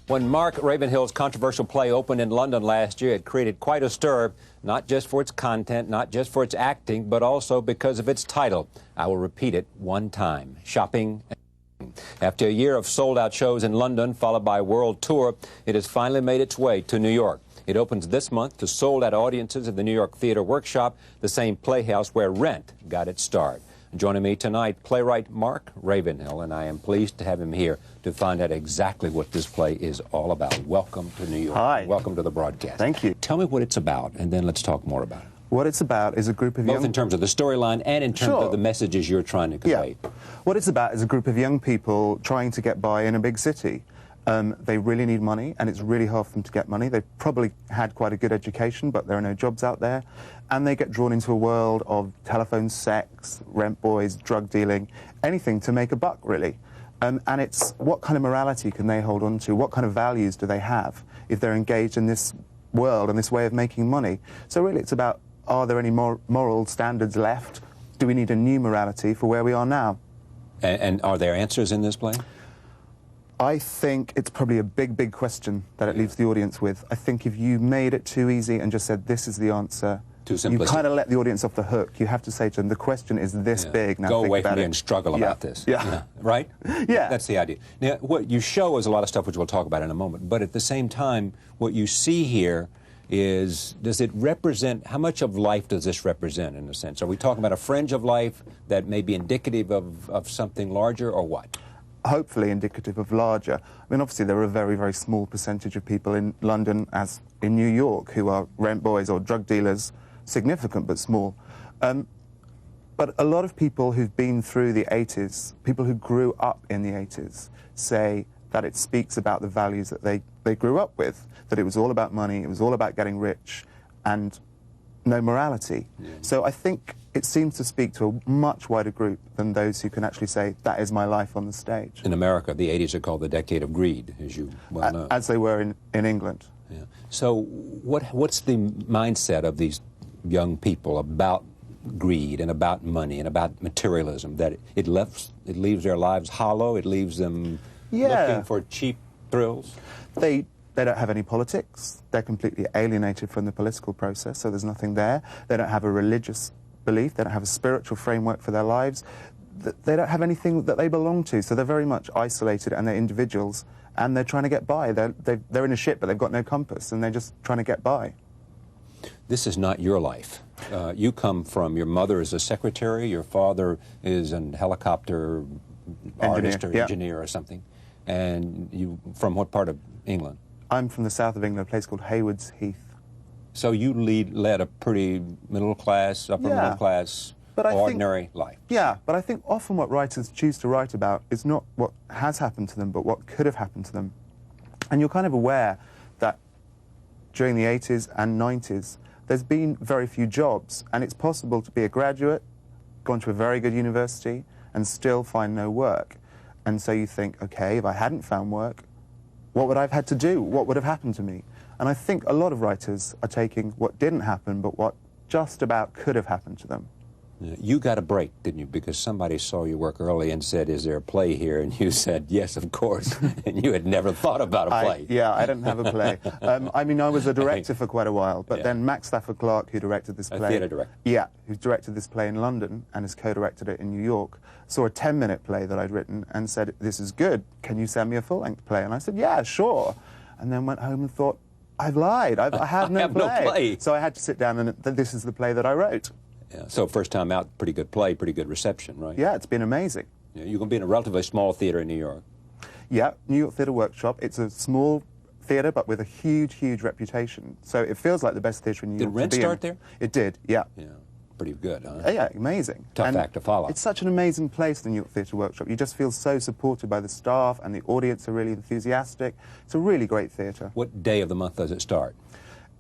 When Mark Ravenhill's controversial play opened in London last year, it created quite a stir, not just for its content, not just for its acting, but also because of its title. I will repeat it one time: Shopping. After a year of sold-out shows in London, followed by a world tour, it has finally made its way to New York. It opens this month to sold-out audiences at the New York Theater Workshop, the same playhouse where Rent got its start. Joining me tonight, playwright Mark Ravenhill, and I am pleased to have him here to find out exactly what this play is all about. Welcome to New York. Hi. Welcome to the broadcast. Thank you. Tell me what it's about, and then let's talk more about it. What it's about is a group of Both in terms of the storyline and in terms of the messages you're trying to convey. Yeah. What it's about is a group of young people trying to get by in a big city. They really need money, and it's really hard for them to get money. They've probably had quite a good education, but there are no jobs out there. And they get drawn into a world of telephone sex, rent boys, drug dealing, anything to make a buck, really. And it's what kind of morality can they hold on to? What kind of values do they have if they're engaged in this world and this way of making money? So really it's about, are there any moral standards left? Do we need a new morality for where we are now? And are there answers in this play? I think it's probably a big, big question that it leaves the audience with. I think if you made it too easy and just said, this is the answer, you kind of let the audience off the hook. You have to say to them, the question is this big. Now go think away about from it. me and struggle about this. Yeah. Right? Yeah. That's the idea. Now, what you show is a lot of stuff which we'll talk about in a moment, but at the same time, what you see here is, does it represent, how much of life does this represent, in a sense? Are we talking about a fringe of life that may be indicative of something larger, or what? Hopefully indicative of larger. I mean, obviously there are a very, very small percentage of people in London, as in New York, who are rent boys or drug dealers, significant but small. But a lot of people who've been through the 80s, people who grew up in the 80s, say that it speaks about the values that they grew up with, that it was all about money, it was all about getting rich, and no morality. Yeah. So I think it seems to speak to a much wider group than those who can actually say, that is my life on the stage. In America, the 80s are called the decade of greed, as you well know. As they were in England. Yeah. So what's the mindset of these young people about greed and about money and about materialism, that it leaves their lives hollow, it leaves them looking for cheap thrills? They don't have any politics. They're completely alienated from the political process, so there's nothing there. They don't have a religious belief. They don't have a spiritual framework for their lives. They don't have anything that they belong to, so they're very much isolated, and they're individuals, and they're trying to get by. They're in a ship, but they've got no compass, and they're just trying to get by. This is not your life. You come from, your mother is a secretary, your father is a helicopter artist or engineer or something, and you from what part of England? I'm from the south of England, a place called Haywards Heath. So you led a pretty middle-class, upper-middle-class, ordinary life. Yeah, but I think often what writers choose to write about is not what has happened to them, but what could have happened to them. And you're kind of aware that during the 80s and 90s, there's been very few jobs, and it's possible to be a graduate, gone to a very good university, and still find no work. And so you think, okay, if I hadn't found work, what would I have had to do? What would have happened to me? And I think a lot of writers are taking what didn't happen, but what just about could have happened to them. You got a break, didn't you? Because somebody saw you work early and said, is there a play here? And you said, yes, of course. And you had never thought about a play. I didn't have a play. I mean, I was a director for quite a while, but then Max Stafford Clark, who directed this play... A theatre director. Yeah, who directed this play in London and has co-directed it in New York, saw a 10-minute play that I'd written and said, this is good, can you send me a full-length play? And I said, yeah, sure. And then went home and thought, I've lied, I have no play. So I had to sit down and this is the play that I wrote. Yeah, so first time out, pretty good play, pretty good reception, right? Yeah, it's been amazing. Yeah, you're going to be in a relatively small theatre in New York. Yeah, New York Theatre Workshop. It's a small theatre, but with a huge, huge reputation. So it feels like the best theatre in New York. Did Rent start there? It did, yeah. Yeah, pretty good, huh? Yeah, amazing. Tough act to follow. It's such an amazing place, the New York Theatre Workshop. You just feel so supported by the staff, and the audience are really enthusiastic. It's a really great theatre. What day of the month does it start?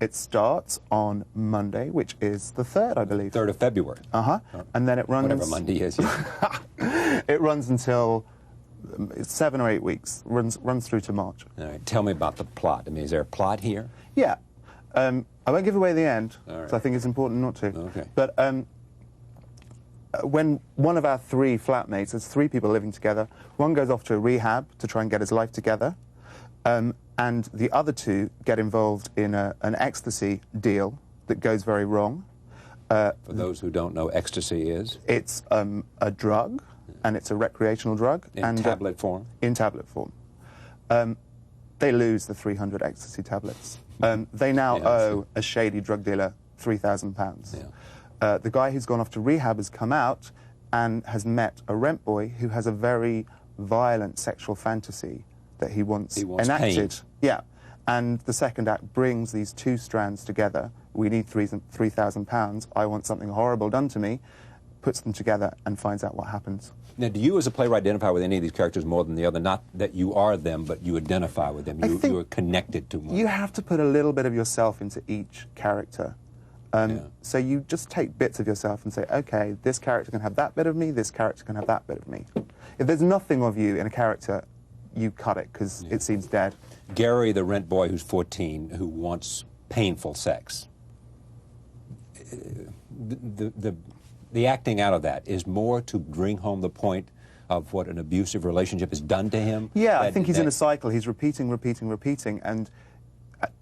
It starts on Monday, which is the 3rd, I believe. 3rd of February. Uh-huh. And then it runs... Whatever Monday is. Yeah. It runs until 7 or 8 weeks. Runs through to March. All right. Tell me about the plot. I mean, is there a plot here? Yeah. I won't give away the end, because I think it's important not to. Okay. But when one of our 3 flatmates, there's 3 people living together, one goes off to a rehab to try and get his life together. And the other two get involved in an ecstasy deal that goes very wrong. For those who don't know, ecstasy is? It's a drug, and it's a recreational drug. In tablet form? In tablet form. They lose the 300 ecstasy tablets. They now owe a shady drug dealer £3,000. Yeah. The guy who's gone off to rehab has come out and has met a rent boy who has a very violent sexual fantasy that he wants enacted. Pain. Yeah. And the second act brings these two strands together. We need £3,000. I want something horrible done to me. Puts them together and finds out what happens. Now, do you as a playwright identify with any of these characters more than the other? Not that you are them, but you identify with them. You are connected to them. You have to put a little bit of yourself into each character. So you just take bits of yourself and say, okay, this character can have that bit of me, this character can have that bit of me. If there's nothing of you in a character, you cut it because it seems dead. Gary, the rent boy who's 14, who wants painful sex. The acting out of that is more to bring home the point of what an abusive relationship has done to him? Yeah, I think he's in a cycle. He's repeating, and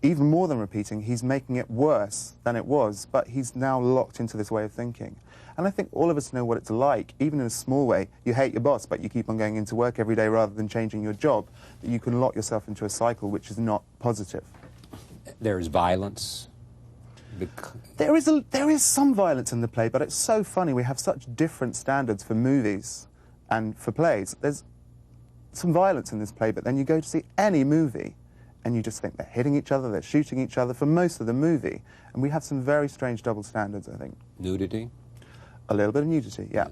even more than repeating, he's making it worse than it was, but he's now locked into this way of thinking. And I think all of us know what it's like, even in a small way. You hate your boss, but you keep on going into work every day rather than changing your job. That you can lock yourself into a cycle which is not positive. There's violence. There is some violence in the play, but it's so funny. We have such different standards for movies and for plays. There's some violence in this play, but then you go to see any movie and you just think they're hitting each other, they're shooting each other for most of the movie. And we have some very strange double standards, I think. Nudity? A little bit of nudity, yeah.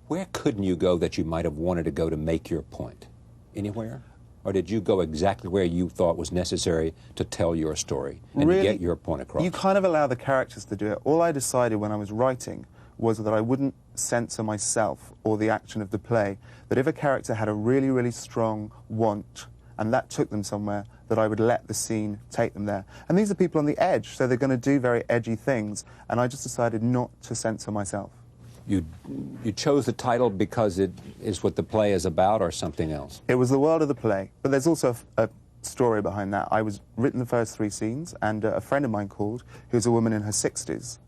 Where couldn't you go that you might have wanted to go to make your point? Anywhere? Or did you go exactly where you thought was necessary to tell your story and really, to get your point across? You kind of allow the characters to do it. All I decided when I was writing was that I wouldn't censor myself or the action of the play, that if a character had a really, really strong want and that took them somewhere, that I would let the scene take them there. And these are people on the edge, so they're going to do very edgy things, and I just decided not to censor myself. You chose the title because it is what the play is about, or something else? It was the world of the play, but there's also a story behind that. I was written the first 3 scenes, and a friend of mine called, who's a woman in her 60s.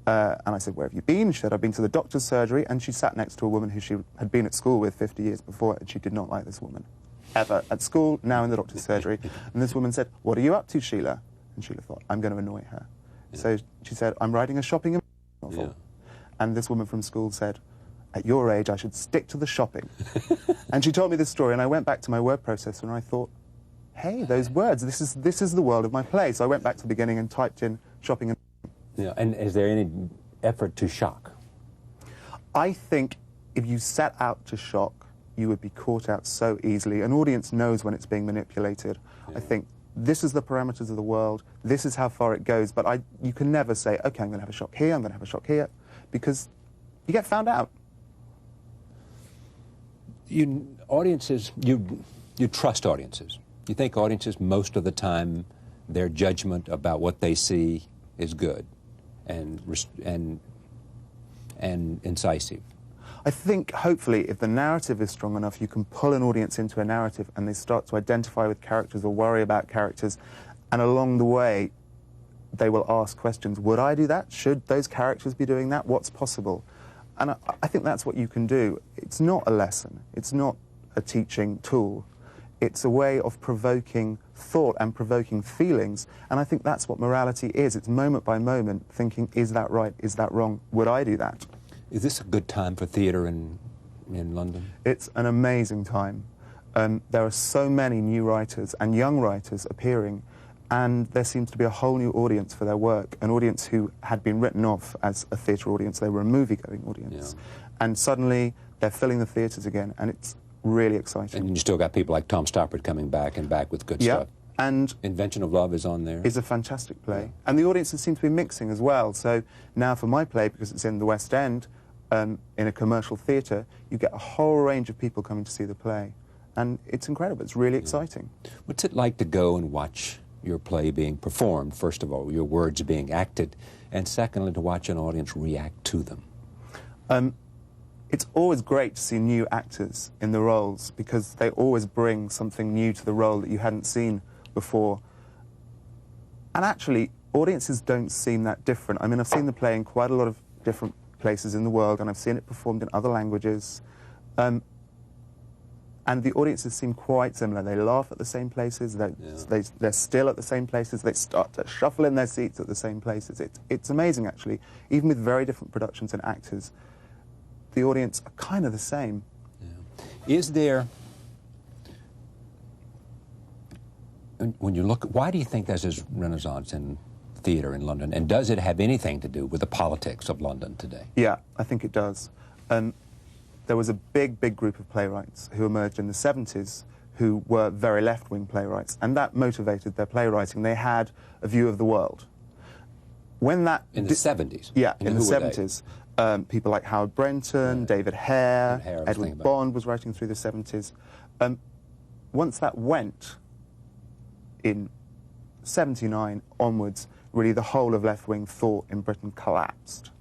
And I said, where have you been? She said, I've been to the doctor's surgery, and she sat next to a woman who she had been at school with 50 years before, and she did not like this woman. Ever. At school, now in the doctor's surgery. And this woman said, what are you up to, Sheila? And Sheila thought, I'm going to annoy her. Yeah. So she said, I'm writing a shopping novel. Yeah. And this woman from school said, at your age, I should stick to the shopping. And she told me this story, and I went back to my word processor, and I thought, hey, those words, this is the world of my play. So I went back to the beginning and typed in shopping. Yeah. And is there any effort to shock? I think if you set out to shock, you would be caught out so easily. An audience knows when it's being manipulated. Yeah. I think this is the parameters of the world, this is how far it goes, but you can never say, okay, I'm going to have a shock here, I'm going to have a shock here, because you get found out. Audiences, you trust audiences. You think audiences, most of the time, their judgment about what they see is good and incisive. I think, hopefully, if the narrative is strong enough, you can pull an audience into a narrative and they start to identify with characters or worry about characters, and along the way, they will ask questions. Would I do that? Should those characters be doing that? What's possible? And I think that's what you can do. It's not a lesson. It's not a teaching tool. It's a way of provoking thought and provoking feelings, and I think that's what morality is. It's moment by moment thinking, is that right? Is that wrong? Would I do that? Is this a good time for theatre in London? It's an amazing time. There are so many new writers and young writers appearing, and there seems to be a whole new audience for their work, an audience who had been written off as a theatre audience. They were a movie-going audience. Yeah. And suddenly they're filling the theatres again, and it's really exciting. And you still got people like Tom Stoppard coming back and back with good stuff. And Invention of Love is on there. It's a fantastic play. Yeah. And the audiences seem to be mixing as well. So now for my play, because it's in the West End, in a commercial theatre, you get a whole range of people coming to see the play. And it's incredible. It's really exciting. What's it like to go and watch your play being performed, first of all, your words being acted, and secondly, to watch an audience react to them? it's always great to see new actors in the roles because they always bring something new to the role that you hadn't seen before. And actually, audiences don't seem that different. I mean, I've seen the play in quite a lot of different places in the world, and I've seen it performed in other languages. And the audiences seem quite similar. They laugh at the same places, they're still at the same places, they start to shuffle in their seats at the same places. It's amazing, actually. Even with very different productions and actors, the audience are kind of the same. Yeah. Is there, when you look, why do you think there's this renaissance in theatre in London, and does it have anything to do with the politics of London today? Yeah, I think it does. There was a big group of playwrights who emerged in the 70s who were very left-wing playwrights, and that motivated their playwriting. They had a view of the world. When that... In the 70s? Yeah, in the 70s. People like Howard Brenton, David Hare, Edward Bond was writing through the 70s. Once that went, in 79 onwards, really the whole of left-wing thought in Britain collapsed.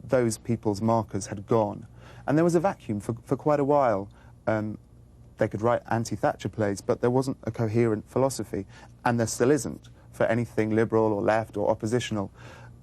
Those people's markers had gone. And there was a vacuum for quite a while. They could write anti-Thatcher plays, but there wasn't a coherent philosophy, and there still isn't for anything liberal or left or oppositional.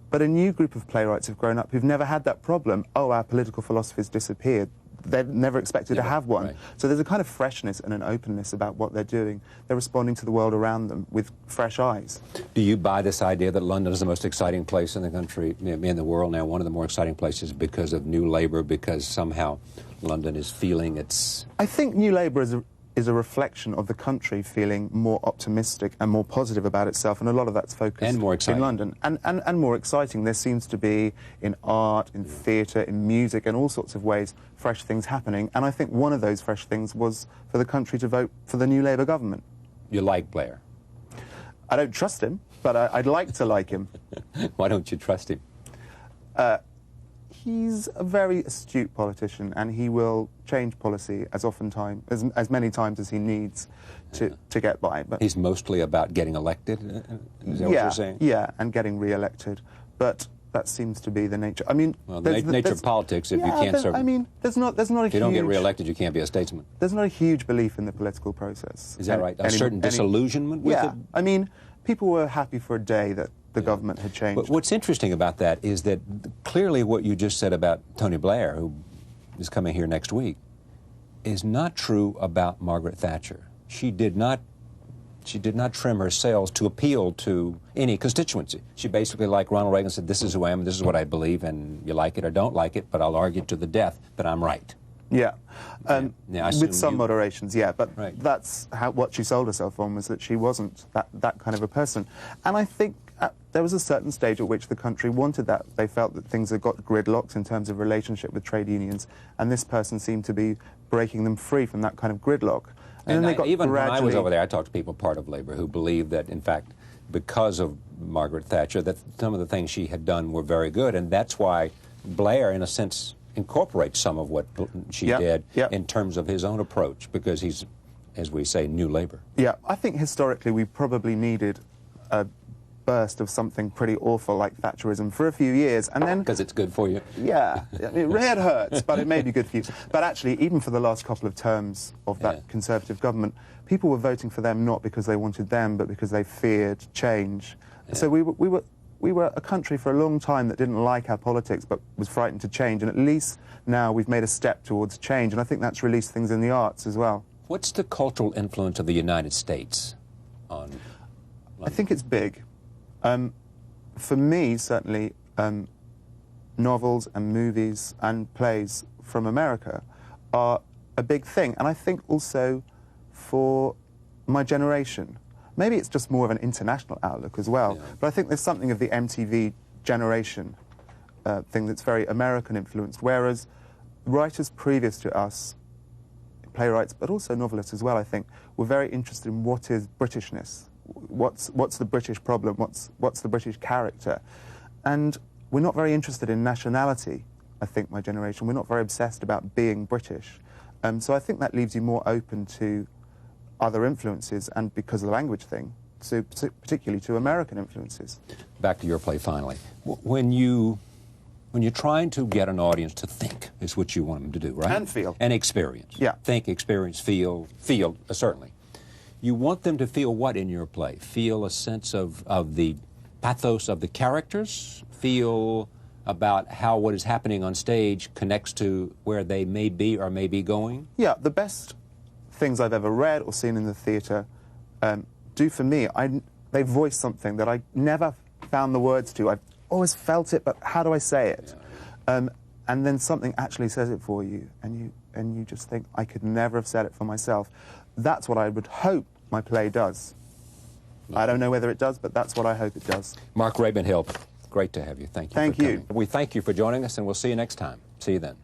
But a new group of playwrights have grown up who've never had that problem. Oh, our political philosophy's disappeared. They're never expected to have one. Right. So there's a kind of freshness and an openness about what they're doing. They're responding to the world around them with fresh eyes. Do you buy this idea that London is the most exciting place in the country, in the world now, one of the more exciting places because of New Labour, because somehow London is feeling its... I think New Labour is a reflection of the country feeling more optimistic and more positive about itself, and a lot of that's focused and more exciting. In London. And more exciting. There seems to be, in art, in theatre, in music, in all sorts of ways, fresh things happening. And I think one of those fresh things was for the country to vote for the new Labour government. You like Blair? I don't trust him, but I'd like to like him. Why don't you trust him? He's a very astute politician, and he will change policy as many times as he needs to get by. But he's mostly about getting elected, is that what you're saying? Yeah, and getting re-elected. But that seems to be the nature. I mean, well, the nature of politics. If you can't serve, I mean, there's not a huge. If you don't get re-elected, you can't be a statesman. There's not a huge belief in the political process. Is that right? A certain disillusionment with it? Yeah, I mean, people were happy for a day that the government had changed. But what's interesting about that is that clearly what you just said about Tony Blair, who is coming here next week, is not true about Margaret Thatcher. She did not trim her sails to appeal to any constituency. She basically, like Ronald Reagan, said, this is who I am, this is what I believe, and you like it or don't like it, but I'll argue to the death that I'm right. Yeah, with some moderations, yeah, but that's what she sold herself on, was that she wasn't that kind of a person. And I think there was a certain stage at which the country wanted that. They felt that things had got gridlocked in terms of relationship with trade unions, and this person seemed to be breaking them free from that kind of gridlock. And then they got even when I was over there, I talked to people part of Labour who believed that, in fact, because of Margaret Thatcher, that some of the things she had done were very good, and that's why Blair, in a sense, incorporates some of what she did in terms of his own approach, because he's, as we say, New Labour. Yeah, I think historically we probably needed a burst of something pretty awful like Thatcherism for a few years, and then... Because it's good for you. Yeah, I mean, it hurts, but it may be good for you. But actually, even for the last couple of terms of that Conservative government, people were voting for them not because they wanted them, but because they feared change. So we were a country for a long time that didn't like our politics but was frightened to change, and at least now we've made a step towards change, and I think that's released things in the arts as well. What's the cultural influence of the United States on London? I think it's big. For me, certainly, novels and movies and plays from America are a big thing, and I think also for my generation. Maybe it's just more of an international outlook as well, but I think there's something of the MTV generation thing that's very American influenced, whereas writers previous to us, playwrights, but also novelists as well, I think, were very interested in what is Britishness, what's the British problem, what's the British character, and we're not very interested in nationality, I think, my generation. We're not very obsessed about being British, so I think that leaves you more open to other influences, and because of the language thing, particularly to American influences. Back to your play, finally. When you When you're trying to get an audience to think, is what you want them to do, right? And feel. And experience. Yeah. Think, experience, feel, certainly. You want them to feel what in your play? Feel a sense of the pathos of the characters? Feel about how what is happening on stage connects to where they may be or may be going? Yeah, the best things I've ever read or seen in the theatre do for me, they voice something that I never found the words to. I've always felt it, but how do I say it? Yeah. And then something actually says it for you, and you just think, I could never have said it for myself. That's what I would hope my play does. I don't know whether it does, but that's what I hope it does. Mark Ravenhill, great to have you. Thank you. Thank you. We thank you for joining us, and we'll see you next time. See you then.